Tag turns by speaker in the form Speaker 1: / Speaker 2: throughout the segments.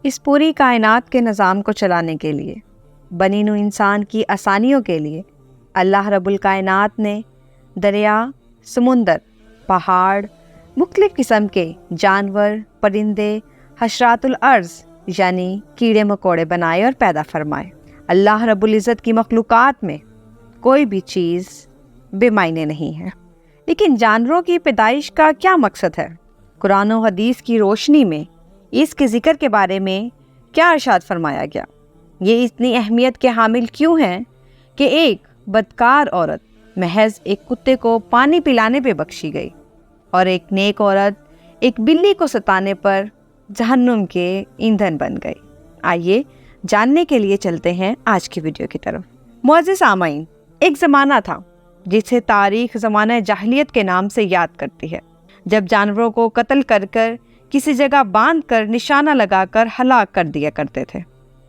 Speaker 1: اس پوری کائنات کے نظام کو چلانے کے لیے، بنی نوع انسان کی آسانیوں کے لیے اللہ رب الکائنات نے دریا، سمندر، پہاڑ، مختلف قسم کے جانور، پرندے، حشرات الارض یعنی کیڑے مکوڑے بنائے اور پیدا فرمائے۔ اللہ رب العزت کی مخلوقات میں کوئی بھی چیز بے معنی نہیں ہے۔ لیکن جانوروں کی پیدائش کا کیا مقصد ہے؟ قرآن و حدیث کی روشنی میں اس کے ذکر کے بارے میں کیا ارشاد فرمایا گیا؟ یہ اتنی اہمیت کے حامل کیوں ہیں کہ ایک بدکار عورت محض ایک کتے کو پانی پلانے پہ بخشی گئی اور ایک نیک عورت ایک بلی کو ستانے پر جہنم کے ایندھن بن گئی؟ آئیے جاننے کے لیے چلتے ہیں آج کی ویڈیو کی طرف۔ معزز سامعین، ایک زمانہ تھا جسے تاریخ زمانہ جاہلیت کے نام سے یاد کرتی ہے، جب جانوروں کو قتل کر کر کسی جگہ باندھ کر نشانہ لگا کر ہلاک کر دیا کرتے تھے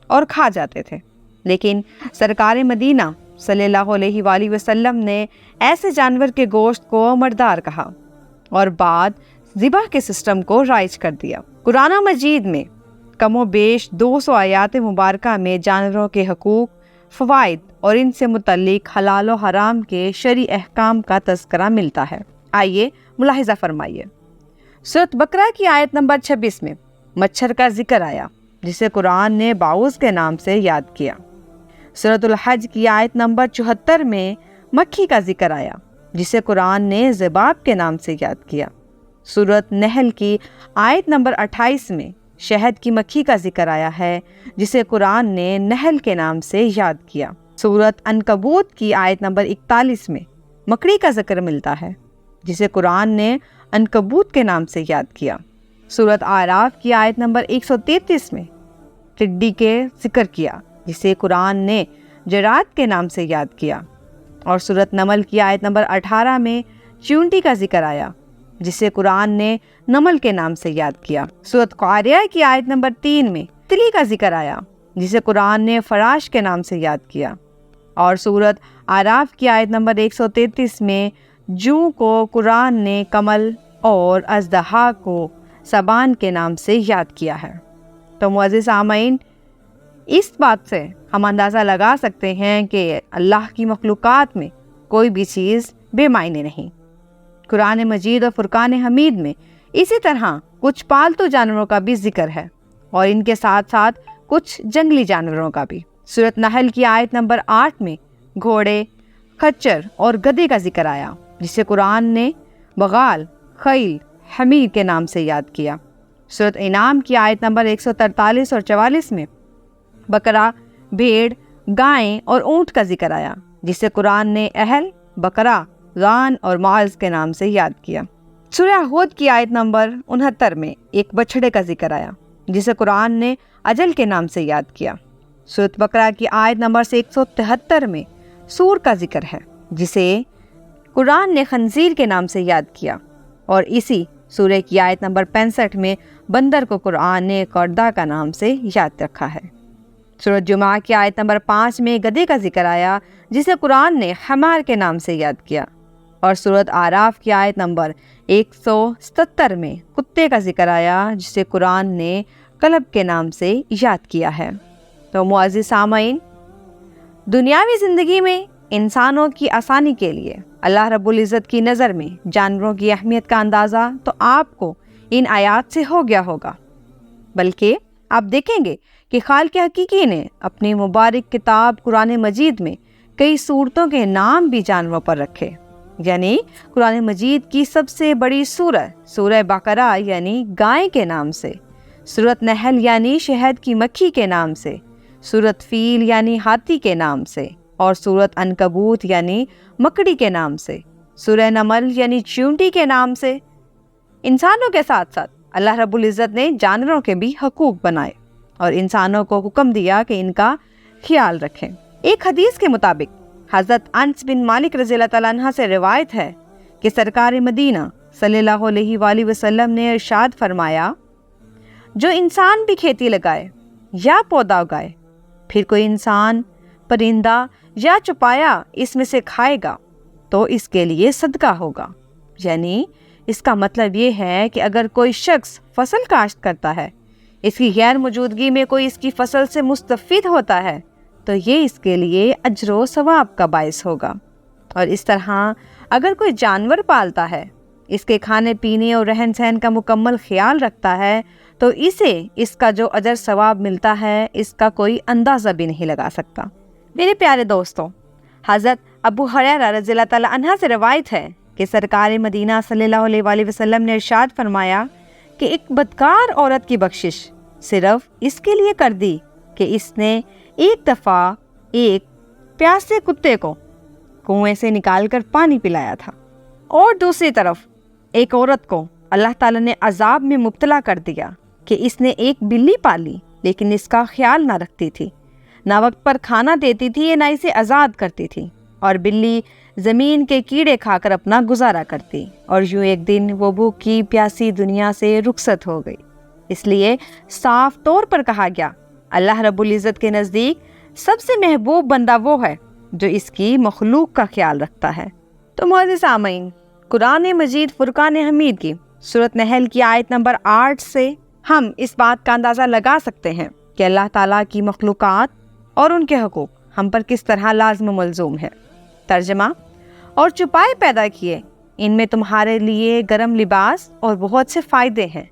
Speaker 1: اور کھا جاتے تھے۔ لیکن سرکار مدینہ صلی اللہ علیہ وآلہ وسلم نے ایسے جانور کے گوشت کو مردار کہا اور بعد ذبح کے سسٹم کو رائج کر دیا۔ قرآن مجید میں کم و بیش 200 آیات مبارکہ میں جانوروں کے حقوق، فوائد اور ان سے متعلق حلال و حرام کے شرعی احکام کا تذکرہ ملتا ہے۔ آئیے ملاحظہ فرمائیے۔ سورۃ بقرہ کی آیت نمبر 26 میں مچھر کا ذکر آیا جسے قرآن نے باؤز کے نام سے یاد کیا۔ سورۃ الحج کی آیت نمبر 74 میں مکھی کا ذکر آیا جسے قرآن نے ذباب کے نام سے یاد کیا۔ سورۃ نحل کی آیت نمبر 28 میں شہد کی مکھی کا ذکر آیا ہے جسے قرآن نے نحل کے نام سے یاد کیا۔ سورۃ عنکبوت کی آیت نمبر 41 میں مکڑی کا ذکر ملتا ہے جسے قرآن نے عنکبوت کے نام سے یاد کیا۔ سورۃ اعراف کی آیت نمبر 133 میں ٹڈی کے ذکر کیا جسے قرآن نے جراد کے نام سے یاد کیا، اور سورۃ نمل کی آیت نمبر 18 میں چیونٹی کا ذکر آیا جسے قرآن نے نمل کے نام سے یاد کیا۔ سورۃ قاریہ کی آیت نمبر 3 میں تلی کا ذکر آیا جسے قرآن نے فراش کے نام سے یاد کیا، اور سورۃ اعراف کی آیت نمبر 133 میں جو کو قرآن نے کمل اور اژدہا کو سبان کے نام سے یاد کیا ہے۔ تو معزز سامعین، اس بات سے ہم اندازہ لگا سکتے ہیں کہ اللہ کی مخلوقات میں کوئی بھی چیز بے معنی نہیں۔ قرآن مجید اور فرقان حمید میں اسی طرح کچھ پالتو جانوروں کا بھی ذکر ہے اور ان کے ساتھ ساتھ کچھ جنگلی جانوروں کا بھی۔ سورۃ نحل کی آیت نمبر 8 میں گھوڑے، خچر اور گدھے کا ذکر آیا جسے قرآن نے بغال، خیل، حمیر کے نام سے یاد کیا۔ سورۃ انعام کی آیت نمبر 143 اور 44 میں بکرا، بھیڑ، گائیں اور اونٹ کا ذکر آیا جسے قرآن نے اہل، بکرا، غان اور معز کے نام سے یاد کیا۔ سورہ ہود کی آیت نمبر 69 میں ایک بچھڑے کا ذکر آیا جسے قرآن نے اجل کے نام سے یاد کیا۔ سورۃ بقرہ کی آیت نمبر 173 میں سور کا ذکر ہے جسے قرآن نے خنزیر کے نام سے یاد کیا، اور اسی سورہ کی آیت نمبر 65 میں بندر کو قرآن نے قردہ کا نام سے یاد رکھا ہے۔ سورۃ جمعہ کی آیت نمبر 5 میں گدھے کا ذکر آیا جسے قرآن نے حمار کے نام سے یاد کیا، اور سورۃ اعراف کی آیت نمبر 177 میں کتے کا ذکر آیا جسے قرآن نے کلب کے نام سے یاد کیا ہے۔ تو معزز سامعین، دنیاوی زندگی میں انسانوں کی آسانی کے لیے اللہ رب العزت کی نظر میں جانوروں کی اہمیت کا اندازہ تو آپ کو ان آیات سے ہو گیا ہوگا، بلکہ آپ دیکھیں گے کہ خالق حقیقی نے اپنی مبارک کتاب قرآن مجید میں کئی سورتوں کے نام بھی جانوروں پر رکھے، یعنی قرآن مجید کی سب سے بڑی سورہ بقرہ یعنی گائے کے نام سے، سورۃ نحل یعنی شہد کی مکھی کے نام سے، سورۃ فیل یعنی ہاتھی کے نام سے، اور سورۃ عنکبوت یعنی مکڑی کے نام سے، سورہ نمل یعنی چیونٹی کے نام سے۔ انسانوں کے ساتھ ساتھ اللہ رب العزت نے جانوروں کے بھی حقوق بنائے اور انسانوں کو حکم دیا کہ ان کا خیال رکھیں۔ ایک حدیث کے مطابق حضرت انس بن مالک رضی اللہ تعالیٰ عنہ سے روایت ہے کہ سرکار مدینہ صلی اللہ علیہ وآلہ وسلم نے ارشاد فرمایا، جو انسان بھی کھیتی لگائے یا پودا اگائے، پھر کوئی انسان، پرندہ یا چوپایا اس میں سے کھائے گا تو اس کے لیے صدقہ ہوگا۔ یعنی اس کا مطلب یہ ہے کہ اگر کوئی شخص فصل کاشت کرتا ہے اس کی غیر موجودگی میں کوئی اس کی فصل سے مستفید ہوتا ہے تو یہ اس کے لیے اجر و ثواب کا باعث ہوگا۔ اور اس طرح اگر کوئی جانور پالتا ہے، اس کے کھانے پینے اور رہن سہن کا مکمل خیال رکھتا ہے تو اسے اس کا جو اجر ثواب ملتا ہے اس کا کوئی اندازہ بھی نہیں لگا سکتا۔ میرے پیارے دوستوں، حضرت ابو ہریرہ رضی اللہ تعالیٰ عنہ سے روایت ہے کہ سرکار مدینہ صلی اللہ علیہ وآلہ وسلم نے ارشاد فرمایا کہ ایک بدکار عورت کی بخشش صرف اس کے لیے کر دی کہ اس نے ایک دفعہ ایک پیاسے کتے کو کنویں سے نکال کر پانی پلایا تھا، اور دوسری طرف ایک عورت کو اللہ تعالیٰ نے عذاب میں مبتلا کر دیا کہ اس نے ایک بلی پالی لیکن اس کا خیال نہ رکھتی تھی، نہ وقت پر کھانا دیتی تھی نہ اسے آزاد کرتی تھی، اور بلی زمین کے کیڑے کھا کر اپنا گزارا کرتی، اور یوں ایک دن وہ بھوکی پیاسی دنیا سے رخصت ہو گئی۔ اس لیے صاف طور پر کہا گیا اللہ رب العزت کے نزدیک سب سے محبوب بندہ وہ ہے جو اس کی مخلوق کا خیال رکھتا ہے۔ تو معزز سامعین، قرآن مجید فرقان حمید کی سورۃ نحل کی آیت نمبر 8 سے ہم اس بات کا اندازہ لگا سکتے ہیں کہ اللہ تعالیٰ کی مخلوقات اور ان کے حقوق ہم پر کس طرح لازم و ملزوم ہے۔ ترجمہ: اور چھپائے پیدا کیے، ان میں تمہارے لیے گرم لباس اور بہت سے فائدے ہیں،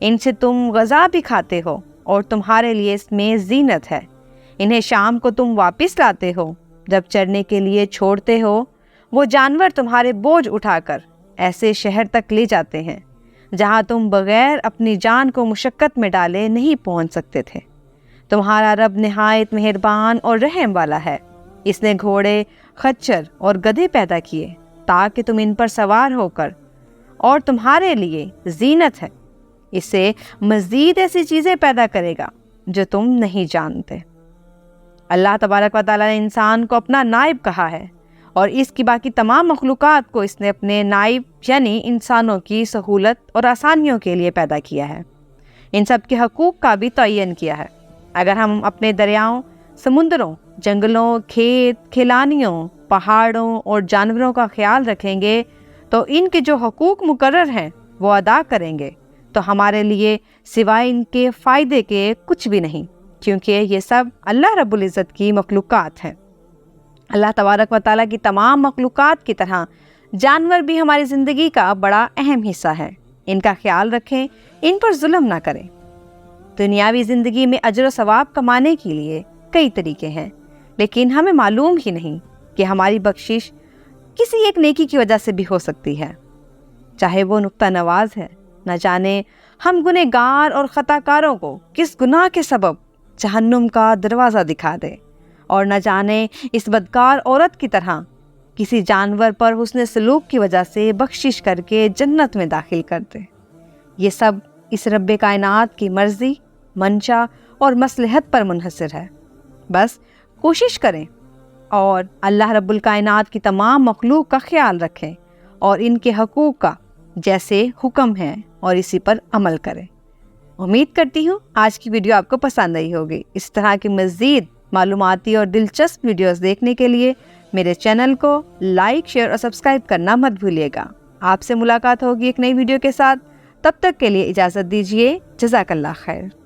Speaker 1: ان سے تم غذا بھی کھاتے ہو اور تمہارے لیے اس میں زینت ہے، انہیں شام کو تم واپس لاتے ہو، جب چرنے کے لیے چھوڑتے ہو وہ جانور تمہارے بوجھ اٹھا کر ایسے شہر تک لے جاتے ہیں جہاں تم بغیر اپنی جان کو مشقت میں ڈالے نہیں پہنچ سکتے تھے۔ تمہارا رب نہایت مہربان اور رحم والا ہے، اس نے گھوڑے، خچر اور گدھے پیدا کیے تاکہ تم ان پر سوار ہو کر، اور تمہارے لیے زینت ہے، اس سے مزید ایسی چیزیں پیدا کرے گا جو تم نہیں جانتے۔ اللہ تبارک و تعالیٰ نے انسان کو اپنا نائب کہا ہے، اور اس کی باقی تمام مخلوقات کو اس نے اپنے نائب یعنی انسانوں کی سہولت اور آسانیوں کے لیے پیدا کیا ہے۔ ان سب کے حقوق کا بھی تعین کیا ہے۔ اگر ہم اپنے دریاؤں، سمندروں، جنگلوں، کھیت کھلیانیوں، پہاڑوں اور جانوروں کا خیال رکھیں گے تو ان کے جو حقوق مقرر ہیں وہ ادا کریں گے تو ہمارے لیے سوائے ان کے فائدے کے کچھ بھی نہیں، کیونکہ یہ سب اللہ رب العزت کی مخلوقات ہیں۔ اللہ تبارک و تعالیٰ کی تمام مخلوقات کی طرح جانور بھی ہماری زندگی کا بڑا اہم حصہ ہے۔ ان کا خیال رکھیں، ان پر ظلم نہ کریں۔ دنیاوی زندگی میں اجر و ثواب کمانے کے لیے کئی طریقے ہیں، لیکن ہمیں معلوم ہی نہیں کہ ہماری بخشش کسی ایک نیکی کی وجہ سے بھی ہو سکتی ہے، چاہے وہ نکتہ نواز ہے۔ نہ جانے ہم گنہگار اور خطا کاروں کو کس گناہ کے سبب جہنم کا دروازہ دکھا دے، اور نہ جانے اس بدکار عورت کی طرح کسی جانور پر حسن سلوک کی وجہ سے بخشش کر کے جنت میں داخل کر دے۔ یہ سب اس رب کائنات کی مرضی، منشا اور مصلحت پر منحصر ہے۔ بس کوشش کریں اور اللہ رب الکائنات کی تمام مخلوق کا خیال رکھیں اور ان کے حقوق کا جیسے حکم ہے اور اسی پر عمل کریں۔ امید کرتی ہوں آج کی ویڈیو آپ کو پسند آئی ہوگی۔ اس طرح کی مزید معلوماتی اور دلچسپ ویڈیوز دیکھنے کے لیے میرے چینل کو لائک، شیئر اور سبسکرائب کرنا مت بھولیے گا۔ آپ سے ملاقات ہوگی ایک نئی ویڈیو کے ساتھ، تب تک کے لیے اجازت دیجیے۔ جزاک اللہ خیر۔